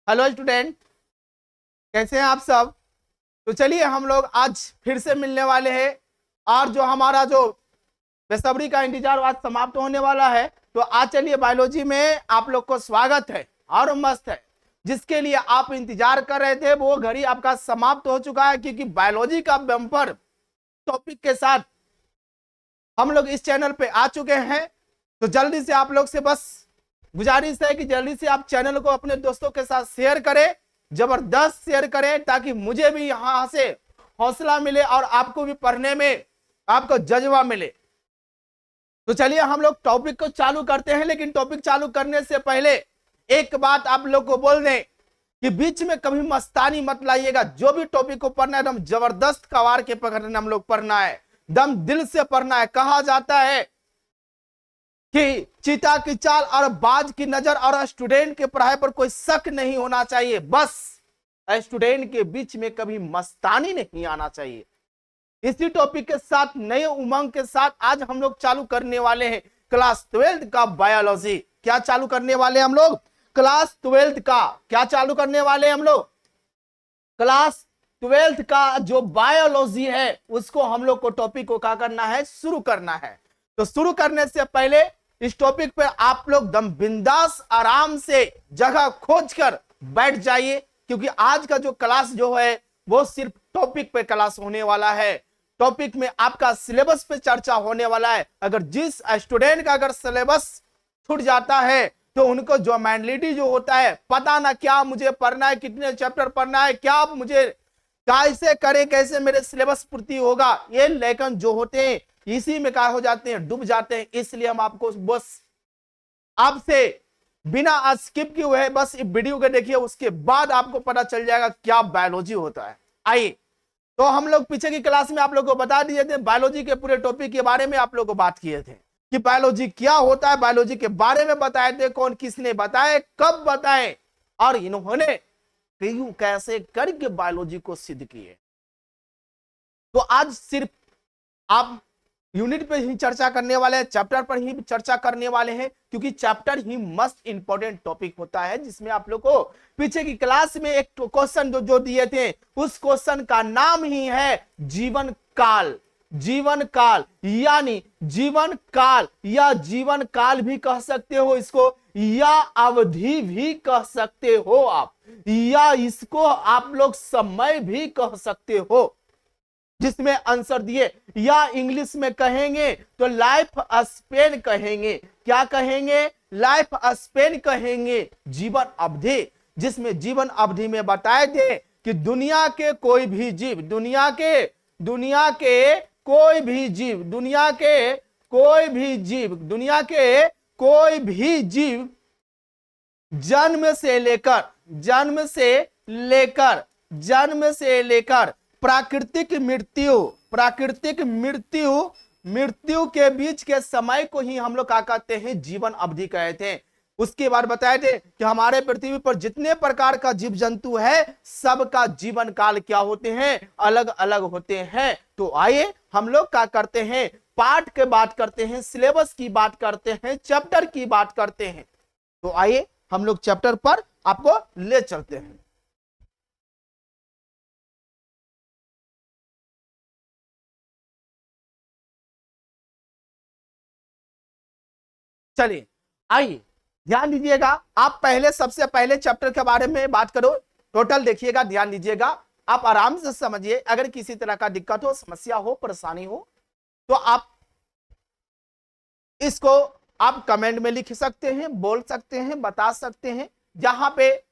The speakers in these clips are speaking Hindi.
हेलो स्टूडेंट, कैसे हैं आप सब। तो चलिए हम लोग आज फिर से मिलने वाले हैं और जो हमारा जो बेसब्री का इंतजार आज समाप्त होने वाला है। तो आज चलिए बायोलॉजी में आप लोग को स्वागत है और मस्त है। जिसके लिए आप इंतजार कर रहे थे वो घड़ी आपका समाप्त हो चुका है, क्योंकि बायोलॉजी का बम्पर टॉपिक के साथ हम लोग इस चैनल पे आ चुके हैं। तो जल्दी से आप लोग से बस गुजारिश है कि जल्दी से आप चैनल को अपने दोस्तों के साथ शेयर करें, जबरदस्त शेयर करें, ताकि मुझे भी यहां से हौसला मिले और आपको भी पढ़ने में आपको जज्बा मिले। तो चलिए हम लोग टॉपिक को चालू करते हैं, लेकिन टॉपिक चालू करने से पहले एक बात आप लोग को बोल दें कि बीच में कभी मस्तानी मत लाइएगा। जो भी टॉपिक को पढ़ना है एकदम जबरदस्त कवार के पकड़ने हम लोग पढ़ना है, दम दिल से पढ़ना है। कहा जाता है कि चीता की चाल और बाज की नजर और स्टूडेंट के पढ़ाई पर कोई शक नहीं होना चाहिए, बस स्टूडेंट के बीच में कभी मस्तानी नहीं आना चाहिए। इसी टॉपिक के साथ नए उमंग के साथ आज हम लोग चालू करने वाले हैं क्लास 12th का बायोलॉजी। क्या चालू करने वाले हम लोग? क्लास 12th का क्या चालू करने वाले हम लोग? क्लास 12th का जो बायोलॉजी है उसको हम लोग को टॉपिक को क्या करना है? शुरू करना है। तो शुरू करने से पहले इस टॉपिक पर आप लोग दम बिंदास आराम से जगह खोजकर बैठ जाइए, क्योंकि आज का जो क्लास जो है वो सिर्फ टॉपिक पे क्लास होने वाला है। टॉपिक में आपका सिलेबस पे चर्चा होने वाला है। अगर जिस स्टूडेंट का अगर सिलेबस छूट जाता है तो उनको जो मेंटलिटी जो होता है, पता ना क्या मुझे पढ़ना है, कितने चैप्टर पढ़ना है, क्या मुझे कैसे करे, कैसे मेरे सिलेबस पूर्ति होगा, ये लेकिन जो होते हैं इसी में क्या हो जाते हैं? डूब जाते हैं। इसलिए हम आपको बस आपसे बिना स्किप किए हुए बस वीडियो को देखिए, उसके बाद आपको पता चल जाएगा क्या बायोलॉजी होता है। आइए, तो हम लोग पीछे की क्लास में आप लोगों को बता दिए थे, बायोलॉजी के पूरे टॉपिक के बारे में आप लोगों को बात किए थे कि बायोलॉजी क्या होता है, बायोलॉजी के बारे में बताए थे, कौन किसने बताए, कब बताए और इन्होंने क्यों कैसे करके बायोलॉजी को सिद्ध किए। तो आज सिर्फ आप यूनिट पे ही चर्चा करने वाले हैं, चैप्टर पर ही चर्चा करने वाले हैं, क्योंकि chapter he must important topic होता है, जिसमें आप लोग को पीछे की क्लास में एक क्वेश्चन जो दिए थे उस क्वेश्चन का नाम ही है जीवन काल। जीवन काल यानी जीवन काल या जीवन काल भी कह सकते हो इसको, या अवधि भी कह सकते हो आप, या इसको आप लोग समय भी कह सकते हो, जिसमें आंसर दिए। या इंग्लिश में कहेंगे तो लाइफ स्पेन कहेंगे। क्या कहेंगे? लाइफ स्पेन कहेंगे, जीवन अवधि, जिसमें जीवन अवधि में बताए थे कि दुनिया के कोई भी जीव, दुनिया के कोई भी जीव, दुनिया के कोई भी जीव, दुनिया के कोई भी जीव जन्म से लेकर प्राकृतिक मृत्यु के बीच के समय को ही हम लोग क्या कहते हैं? जीवन अवधि कहते हैं। उसके बाद बताए थे कि हमारे पृथ्वी पर जितने प्रकार का जीव जंतु है सबका जीवन काल क्या होते हैं? अलग अलग होते हैं। तो आइए हम लोग क्या करते हैं? पाठ के बात करते हैं, सिलेबस की बात करते हैं, चैप्टर की बात करते हैं। तो आइए हम लोग चैप्टर पर आपको ले चलते हैं। चलिए आइए ध्यान दीजिएगा, आप सबसे पहले चैप्टर के बारे में बात करो। टोटल देखिएगा, ध्यान दीजिएगा, आप आराम से समझिए। अगर किसी तरह का दिक्कत हो, समस्या हो, परेशानी हो तो आप इसको आप कमेंट में लिख सकते हैं, बोल सकते हैं, बता सकते हैं। जहां पे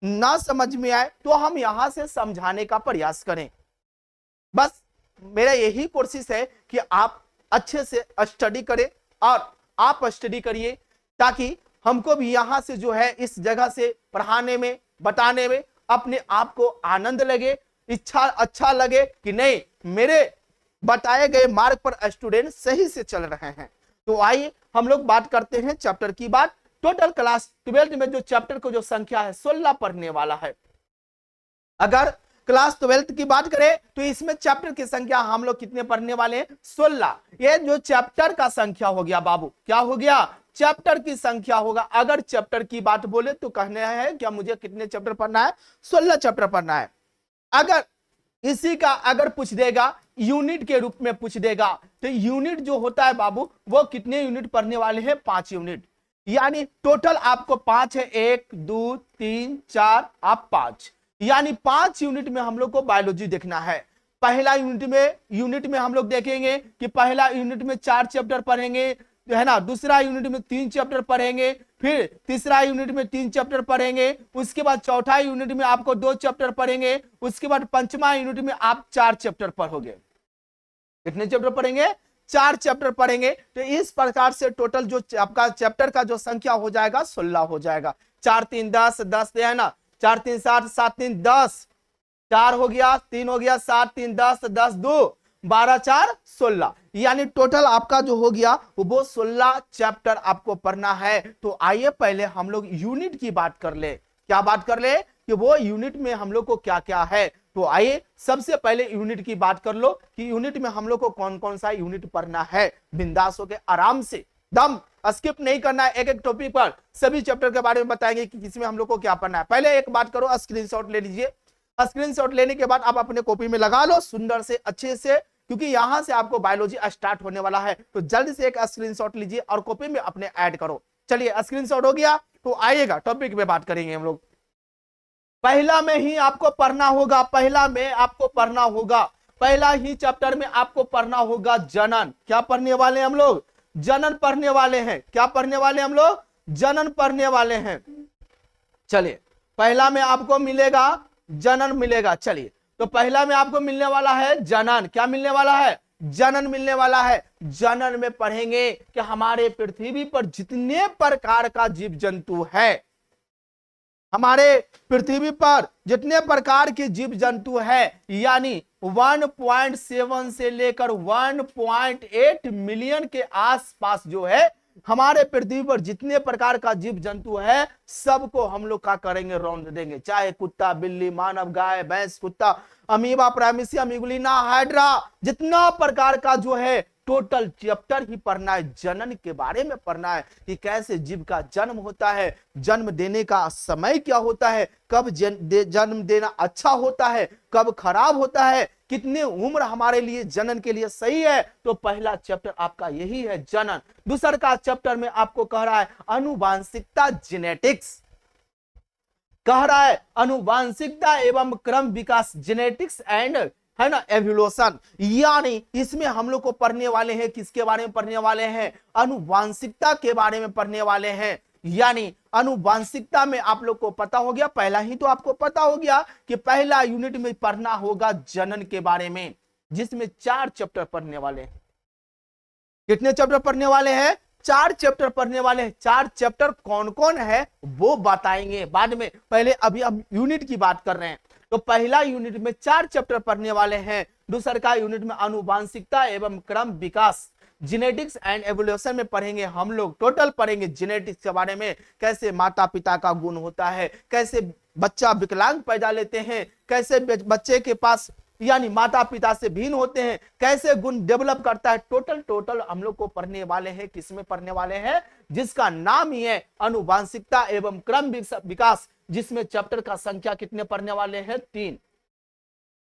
ना समझ में आए तो हम यहां से समझाने का प्रयास करें। बस मेरा यही कोशिश है कि आप अच्छे से स्टडी करें और आप स्टडी करिए, ताकि हमको भी यहां से जो है इस जगह से पढ़ाने में, बताने में अपने आप को आनंद लगे, अच्छा लगे कि नहीं मेरे बताए गए मार्ग पर स्टूडेंट सही से चल रहे हैं। तो आइए हम लोग बात करते हैं चैप्टर की बात। टोटल क्लास 12th में जो चैप्टर को जो संख्या है 16 पढ़ने वाला है। अगर क्लास 12th की बात करें तो इसमें चैप्टर की संख्या हम लोग कितने पढ़ने वाले हैं? 16। ये जो चैप्टर का संख्या हो गया बाबू, क्या हो गया? चैप्टर की संख्या होगा। अगर चैप्टर की बात बोले तो कहने हैं क्या मुझे कितने चैप्टर पढ़ना है, 16 चैप्टर पढ़ना है। अगर इसी का अगर पूछ देगा यूनिट के रूप में पूछ देगा तो यूनिट जो होता है बाबू वो कितने यूनिट पढ़ने वाले हैं, 5 यूनिट। यानी टोटल आपको 5 है, 1 2 3 4 आप 5, यानी 5 यूनिट में हम लोग को बायोलॉजी देखना है। पहला यूनिट में हम लोग देखेंगे कि पहला यूनिट में 4 चैप्टर पढ़ेंगे, है ना। दूसरा यूनिट में 3 चैप्टर पढ़ेंगे, फिर तीसरा यूनिट में 3 चैप्टर पढ़ेंगे, उसके बाद चौथा यूनिट में आपको 2 चैप्टर पढ़ेंगे, उसके बाद पंचमा यूनिट में आप 4 चैप्टर पढ़ोगे। कितने चैप्टर पढ़ेंगे, 4 चैप्टर पढ़ेंगे। तो इस प्रकार से टोटल जो आपका चैप्टर का जो संख्या हो जाएगा 16 हो जाएगा। 4 3 10, 10 है ना, 4 3 7, 7 3 10, 4 हो गया, 3 हो गया, 7 3 10, 10 2 12 4 16, यानी टोटल आपका जो हो गया वो 16 चैप्टर आपको पढ़ना है। तो आइए पहले हम लोग यूनिट की बात कर ले। क्या बात कर ले कि वो यूनिट में हम लोग को क्या क्या है। तो आइए सबसे पहले यूनिट की बात कर लो कि यूनिट में हम लोग को कौन कौन सा यूनिट पढ़ना है। बिंदास होके आराम से दम स्किप नहीं करना है, एक एक टॉपिक पर सभी चैप्टर के बारे में बताएंगे कि किसमें हम लोग को क्या पढ़ना है। पहले एक बात करो, स्क्रीनशॉट ले लीजिए। स्क्रीनशॉट लेने के बाद आप अपने कॉपी में लगा लो सुंदर से अच्छे से, क्योंकि यहां से आपको बायोलॉजी स्टार्ट होने वाला है। तो जल्दी से एक स्क्रीनशॉट लीजिए और कॉपी में अपने ऐड करो। चलिए स्क्रीनशॉट हो गया तो आइएगा टॉपिक पे बात करेंगे हम लोग। पहला में ही आपको पढ़ना होगा, पहला में आपको पढ़ना होगा, पहला ही चैप्टर में आपको पढ़ना होगा जनन। क्या पढ़ने वाले हैं हम लोग, जनन पढ़ने वाले हैं। क्या पढ़ने वाले हम लोग, जनन पढ़ने वाले हैं। चलिए पहला में आपको मिलेगा जनन मिलेगा। चलिए तो पहला में आपको मिलने वाला है जनन। क्या मिलने वाला है, जनन मिलने वाला है। जनन में पढ़ेंगे कि हमारे पृथ्वी पर जितने प्रकार का जीव जंतु है, हमारे पृथ्वी पर जितने प्रकार के जीव जंतु है, यानी 1.7 से लेकर 1.8 मिलियन के आसपास जो है हमारे पृथ्वी पर जितने प्रकार का जीव जंतु है सबको हम लोग क्या करेंगे, रौंद देंगे। चाहे कुत्ता बिल्ली मानव गाय भैंस कुत्ता अमीबा प्राइमेसिया मिगुलिना हाइड्रा, जितना प्रकार का जो है टोटल चैप्टर ही पढ़ना है। जनन के बारे में पढ़ना है कि कैसे जीव का जन्म होता है, जन्म देने का समय क्या होता है, कब जन्म देना अच्छा होता है, कब खराब होता है, कितने उम्र हमारे लिए जनन के लिए सही है। तो पहला चैप्टर आपका यही है जनन। दूसरा का चैप्टर में आपको कह रहा है आनुवांशिकता जेनेटिक्स, कह रहा है आनुवांशिकता एवं क्रम विकास जेनेटिक्स एंड, है ना, एवोल्यूशन। यानी इसमें हम लोग को पढ़ने वाले हैं किसके बारे में पढ़ने वाले हैं, आनुवांशिकता के बारे में पढ़ने वाले हैं। यानी आनुवांशिकता में आप लोग को पता हो गया, पहला ही तो आपको पता हो गया कि पहला यूनिट में पढ़ना होगा जनन के बारे में, जिसमें 4 चैप्टर पढ़ने वाले हैं। कितने चैप्टर पढ़ने वाले हैं, 4 चैप्टर पढ़ने वाले हैं। 4 चैप्टर कौन कौन है वो बताएंगे बाद में, पहले अभी हम यूनिट की बात कर रहे हैं। तो पहला यूनिट में 4 चैप्टर पढ़ने वाले हैं। दूसरा का यूनिट में आनुवांशिकता एवं क्रम विकास जेनेटिक्स एंड एवोल्यूशन में पढ़ेंगे हम लोग। टोटल पढ़ेंगे जेनेटिक्स के बारे में, कैसे माता पिता का गुण होता है, कैसे बच्चा विकलांग पैदा लेते हैं, कैसे बच्चे के पास यानी माता पिता से भिन्न होते हैं, कैसे गुण डेवलप करता है। टोटल हम लोग को पढ़ने वाले हैं। किसमें पढ़ने वाले हैं, जिसका नाम ही है आनुवांशिकता एवं क्रम विकास, जिसमें चैप्टर का संख्या कितने पढ़ने वाले हैं, 3।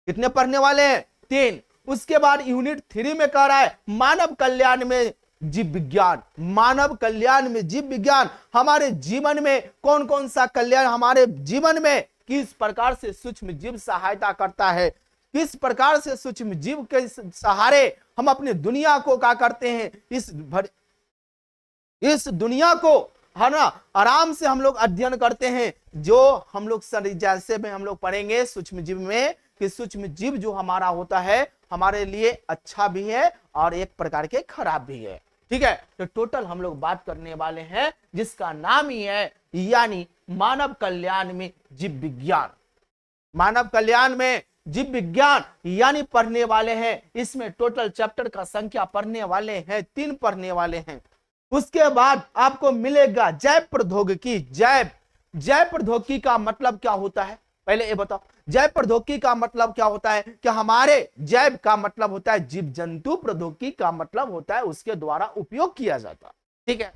कितने पढ़ने वाले हैं, 3। उसके बाद यूनिट 3 में कह रहा है मानव कल्याण में जीव विज्ञान। मानव कल्याण में जीव विज्ञान, हमारे जीवन में कौन कौन सा कल्याण, हमारे जीवन में किस प्रकार से सूक्ष्म जीव सहायता करता है, किस प्रकार से सूक्ष्म जीव के सहारे हम अपने दुनिया को क्या करते हैं, इस दुनिया को, है ना, आराम से हम लोग अध्ययन करते हैं। जो हम लोग जैसे में हम लोग पढ़ेंगे सूक्ष्म जीव में कि सूक्ष्म जीव जो हमारा होता है हमारे लिए अच्छा भी है और एक प्रकार के खराब भी है। ठीक है, तो टोटल हम लोग बात करने वाले हैं जिसका नाम ही है यानी मानव कल्याण में जीव विज्ञान। मानव कल्याण में जीव विज्ञान यानी पढ़ने वाले हैं। इसमें टोटल चैप्टर का संख्या पढ़ने वाले हैं 3 पढ़ने वाले हैं। उसके बाद आपको मिलेगा जैव प्रौद्योगिकी। जैव प्रौद्योगिकी का मतलब क्या होता है, पहले ये बताओ। जैव प्रौद्योगिकी का मतलब क्या होता है कि हमारे जैव का मतलब होता है जीव जंतु, प्रौद्योगिकी का मतलब होता है उसके द्वारा उपयोग किया जाता। ठीक है,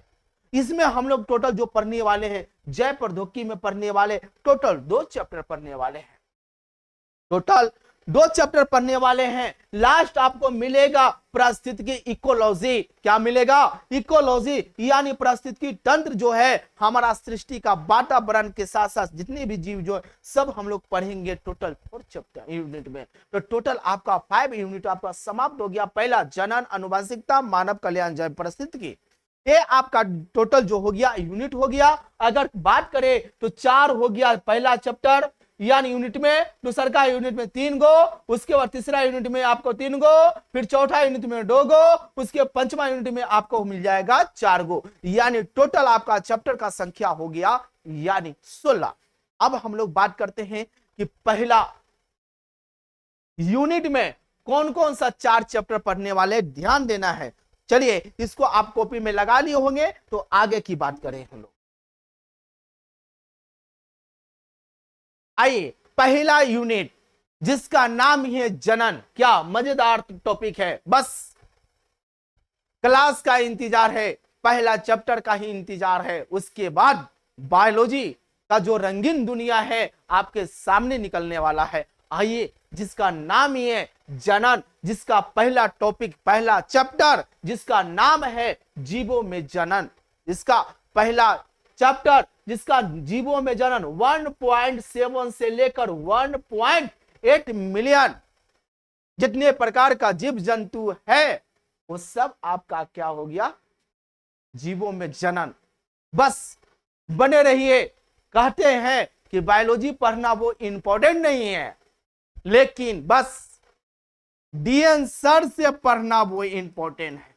इसमें हम लोग टोटल जो पढ़ने वाले हैं, जय प्रौद्योगिकी में पढ़ने वाले टोटल 2 चैप्टर पढ़ने वाले हैं, टोटल 2 चैप्टर पढ़ने वाले हैं। लास्ट आपको मिलेगा पारिस्थितिकी इकोलॉजी। क्या मिलेगा? इकोलॉजी, यानी पारिस्थितिकी तंत्र जो है हमारा सृष्टि का वातावरण के साथ साथ जितने भी जीव जो है सब हम लोग पढ़ेंगे टोटल 4 चैप्टर यूनिट में। तो टोटल आपका 5 यूनिट आपका समाप्त हो गया। पहला जनन, आनुवंशिकता, मानव कल्याण, जैव पारिस्थितिकी, ये आपका टोटल जो हो गया यूनिट हो गया। अगर बात करें तो 4 हो गया पहला चैप्टर यानी यूनिट में, दूसरा का यूनिट में 3 गो, उसके बाद तीसरा यूनिट में आपको 3 गो, फिर चौथा यूनिट में 2 गो, उसके पंचमा यूनिट में आपको मिल जाएगा 4 गो, यानी टोटल आपका चैप्टर का संख्या हो गया यानी 16। अब हम लोग बात करते हैं कि पहला यूनिट में कौन कौन सा 4 चैप्टर पढ़ने वाले, ध्यान देना है। चलिए इसको आप कॉपी में लगा लिए होंगे, तो आगे की बात करें हम लोग। आइए, पहला यूनिट जिसका नाम ही है जनन। क्या मजेदार टॉपिक है, बस क्लास का इंतजार है, पहला चैप्टर का ही इंतजार है। उसके बाद बायोलॉजी का जो रंगीन दुनिया है आपके सामने निकलने वाला है। आइए, जिसका नाम ही है जनन, जिसका पहला टॉपिक, पहला चैप्टर जिसका नाम है जीवों में जनन, जिसका पहला चैप्टर जिसका जीवों में जनन 1.7 से लेकर 1.8 मिलियन जितने प्रकार का जीव जंतु है वो सब आपका क्या हो गया, जीवों में जनन। बस बने रहिए। कहते हैं कि बायोलॉजी पढ़ना वो इंपॉर्टेंट नहीं है, लेकिन बस डीएन सर से पढ़ना वो इंपॉर्टेंट है।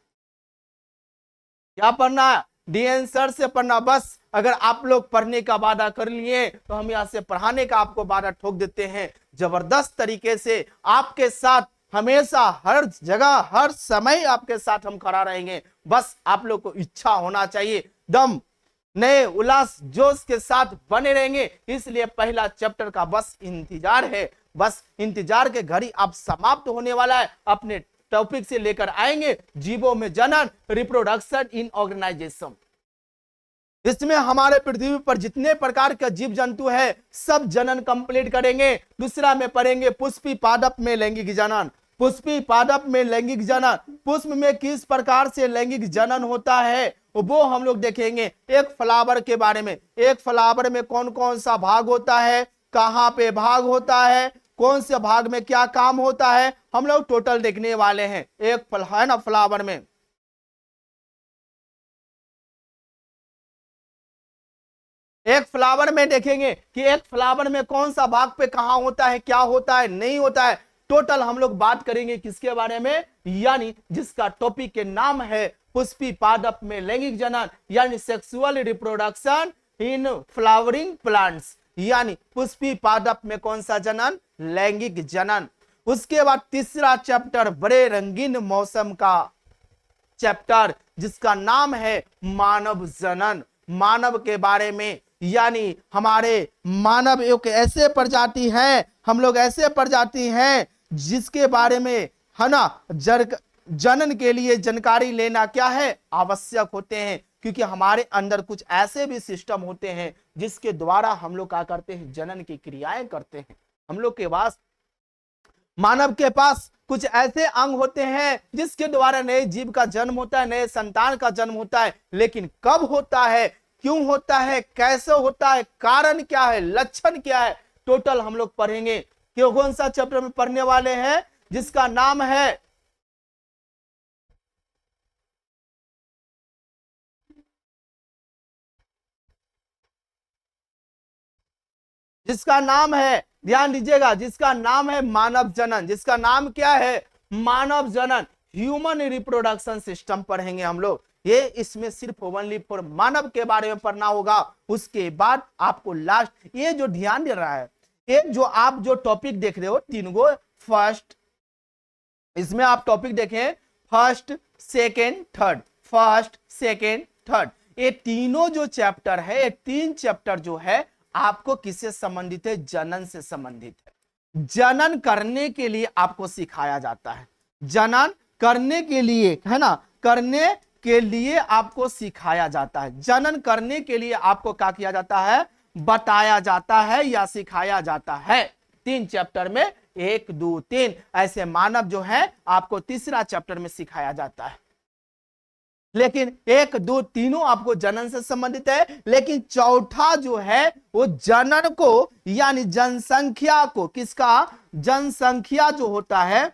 क्या पढ़ना? डीएन सर से पढ़ना। बस अगर आप लोग पढ़ने का वादा कर लिए तो हम यहां से पढ़ाने का आपको वादा ठोक देते हैं। जबरदस्त तरीके से आपके साथ हमेशा, हर जगह, हर समय आपके साथ हम खड़ा रहेंगे। बस आप लोग को इच्छा होना चाहिए, दम, नए उल्लास, जोश के साथ बने रहेंगे। इसलिए पहला चैप्टर का बस इंतजार है, बस इंतजार के घड़ी अब समाप्त होने वाला है। अपने टॉपिक से लेकर आएंगे जीवों में जनन, रिप्रोडक्शन इन ऑर्गेनाइजेशन। इसमें हमारे पृथ्वी पर जितने प्रकार का जीव जंतु है सब जनन कंप्लीट करेंगे। दूसरा में पढ़ेंगे पुष्पी पादप में लैंगिक जनन, पुष्पी पादप में लैंगिक जनन, पुष्प में किस प्रकार से लैंगिक जनन होता है वो हम लोग देखेंगे। एक फ्लावर के बारे में, एक फ्लावर में कौन कौन सा भाग होता है, कहां पे भाग होता है, कौन से भाग में क्या काम होता है, हम लोग टोटल देखने वाले हैं। एक फल है ना फ्लावर में, एक फ्लावर में देखेंगे कि एक फ्लावर में कौन सा भाग पे कहां होता है, क्या होता है, नहीं होता है। टोटल हम लोग बात करेंगे किसके बारे में, यानी जिसका टॉपिक के नाम है पुष्पी पादप में लैंगिक जनन, यानी sexual reproduction in flowering plants, यानी पुष्पी पादप में कौन सा जनन, लैंगिक जनन। उसके बाद तीसरा चैप्टर बड़े रंगीन मौसम का चैप्टर जिसका नाम है मानव जनन, मानव के बारे में, यानी हमारे मानव एक ऐसे प्रजाति है, हम लोग ऐसे प्रजाति हैं जिसके बारे में है ना जनन के लिए जानकारी लेना क्या है, आवश्यक होते हैं। क्योंकि हमारे अंदर कुछ ऐसे भी सिस्टम होते हैं जिसके द्वारा हम लोग क्या करते हैं, जनन की क्रियाएं करते हैं। हम लोग के पास, मानव के पास कुछ ऐसे अंग होते हैं जिसके द्वारा नए जीव का जन्म होता है, नए संतान का जन्म होता है। लेकिन कब होता है, क्यों होता है, कैसे होता है, कारण क्या है, लक्षण क्या है, टोटल हम लोग पढ़ेंगे। क्यों, कौन सा चैप्टर में पढ़ने वाले हैं, जिसका नाम है ध्यान दीजिएगा, जिसका नाम है मानव जनन। जिसका नाम क्या है, मानव जनन, ह्यूमन रिप्रोडक्शन सिस्टम पढ़ेंगे हम लोग। ये इसमें सिर्फ ओनली फॉर मानव के बारे में पढ़ना होगा। उसके बाद आपको लास्ट, ये जो ध्यान दे रहा है, ये जो आप जो टॉपिक देख रहे हो 3 गो, फर्स्ट, इसमें आप टॉपिक देखें first, second, third, first, second, third, ये तीनों जो चैप्टर है, ये 3 चैप्टर जो है आपको किससे संबंधित है, जनन से संबंधित है। जनन करने के लिए आपको सिखाया जाता है, जनन करने के लिए, है ना, करने के लिए आपको सिखाया जाता है, जनन करने के लिए आपको क्या किया जाता है, बताया जाता है या सिखाया जाता है। 3 चैप्टर में 1 2 3 ऐसे मानव जो है आपको तीसरा चैप्टर में सिखाया जाता है। लेकिन 1 2 तीनों आपको जनन से संबंधित है, लेकिन चौथा जो है वो जनन को यानी जनसंख्या को, किसका, जनसंख्या जो होता है,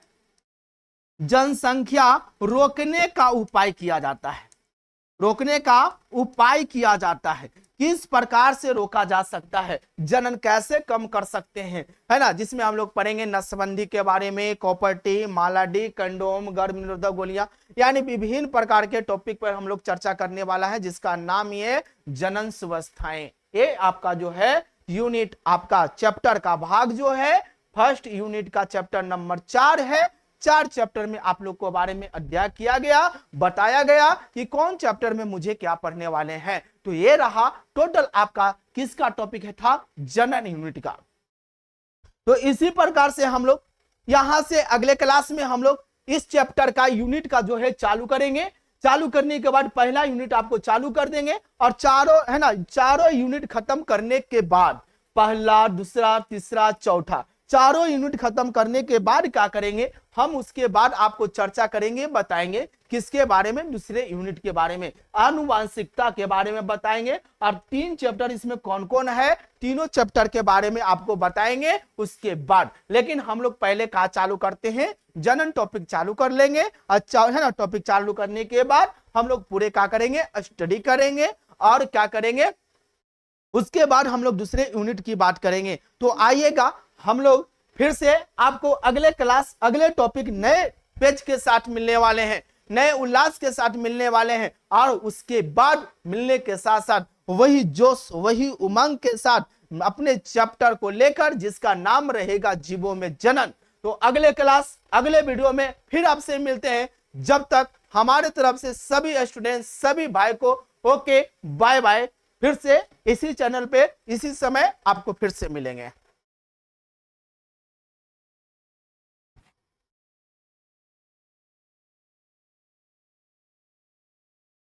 जनसंख्या रोकने का उपाय किया जाता है, रोकने का उपाय किया जाता है। किस प्रकार से रोका जा सकता है, जनन कैसे कम कर सकते हैं, है ना, जिसमें हम लोग पढ़ेंगे नसबंदी के बारे में, कॉपर्टी, मालाडी, कंडोम, गर्भ निरोधक गोलियां, यानी विभिन्न प्रकार के टॉपिक पर हम लोग चर्चा करने वाला है, जिसका नाम ये जनन सुवस्थाएं। ये आपका जो है यूनिट, आपका चैप्टर का भाग जो है फर्स्ट यूनिट का चैप्टर नंबर 4 है। 4 चैप्टर में आप लोग को बारे में अध्ययन किया गया, बताया गया कि कौन चैप्टर में मुझे क्या पढ़ने वाले हैं। तो ये रहा टोटल आपका किसका टॉपिक है था, जनन यूनिट का। तो इसी प्रकार से हम लोग यहां से अगले क्लास में हम लोग इस चैप्टर का यूनिट का जो है चालू करेंगे। चालू करने के बाद पहला यूनिट आपको चालू कर देंगे और चारों, है ना, चारों यूनिट खत्म करने के बाद पहला, दूसरा, तीसरा, चौथा, चारों यूनिट खत्म करने के बाद क्या करेंगे, हम उसके बाद आपको चर्चा करेंगे, बताएंगे किसके बारे में, दूसरे यूनिट के बारे में, आनुवांशिकता के बारे में बताएंगे। और 3 चैप्टर इसमें कौन कौन है, तीनों चैप्टर के बारे में आपको बताएंगे उसके बाद। लेकिन हम लोग पहले क्या चालू करते हैं, जनन टॉपिक चालू कर लेंगे। अच्छा, है ना, टॉपिक चालू करने के बाद हम लोग पूरे क्या करेंगे, स्टडी करेंगे और क्या करेंगे, उसके बाद हम लोग दूसरे यूनिट की बात करेंगे। तो आइएगा, हम लोग फिर से आपको अगले क्लास, अगले टॉपिक नए पेज के साथ मिलने वाले हैं, नए उल्लास के साथ मिलने वाले हैं, और उसके बाद मिलने के साथ साथ वही जोश, वही उमंग के साथ अपने चैप्टर को लेकर, जिसका नाम रहेगा जीवों में जनन। तो अगले क्लास, अगले वीडियो में फिर आपसे मिलते हैं। जब तक हमारे तरफ से सभी स्टूडेंट, सभी भाई को ओके, बाय बाय। फिर से इसी चैनल पे इसी समय आपको फिर से मिलेंगे।